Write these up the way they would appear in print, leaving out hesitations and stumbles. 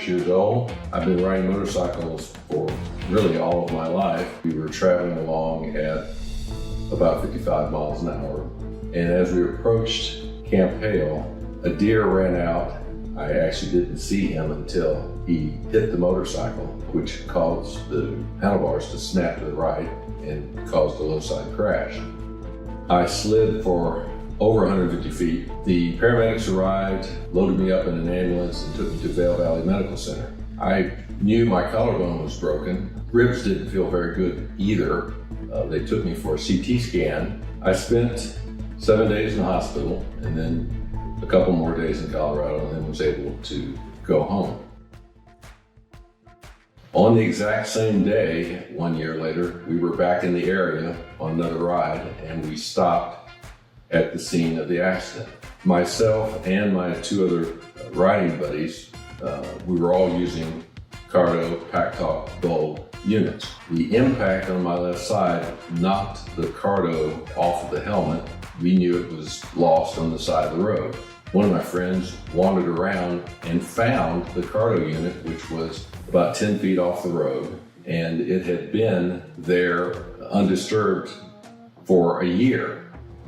36 years old. I've been riding motorcycles for really all of my life. We were traveling along at about 55 miles an hour. And as we approached Camp Hale, a deer ran out. I actually didn't see him until he hit the motorcycle, which caused the handlebars to snap to the right and caused a low side crash. I slid for over 150 feet. The paramedics arrived, loaded me up in an ambulance, and took me to Vail Valley Medical Center. I knew my collarbone was broken. Ribs didn't feel very good either. They took me for a CT scan. I spent 7 days in the hospital and then a couple more days in Colorado, and then was able to go home. On the exact same day, 1 year later, we were back in the area on another ride, and we stopped at the scene of the accident. Myself and my two other riding buddies, we were all using Cardo Pack Talk Gold units. The impact on my left side knocked the Cardo off of the helmet. We knew it was lost on the side of the road. One of my friends wandered around and found the Cardo unit, which was about 10 feet off the road, and it had been there undisturbed for a year.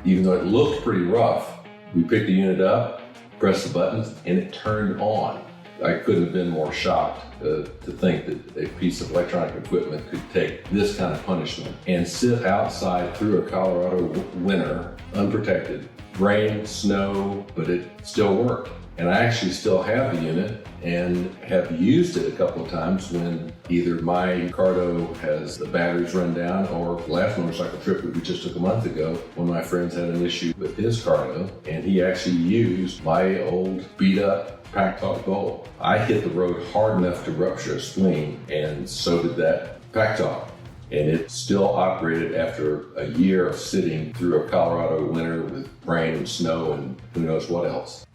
Even though it looked pretty rough, we picked the unit up, pressed the buttons, and it turned on. I couldn't have been more shocked to think that a piece of electronic equipment could take this kind of punishment and sit outside through a Colorado winter, unprotected, rain, snow, but it still worked. And I actually still have the unit and have used it a couple of times when either my Cardo has the batteries run down, or the last motorcycle trip that we just took a month ago, one of my friends had an issue with his Cardo, and he actually used my old beat up Pack Talk Gold. I hit the road hard enough to rupture a spleen, and so did that Pack Talk. And it still operated after a year of sitting through a Colorado winter with rain and snow and who knows what else.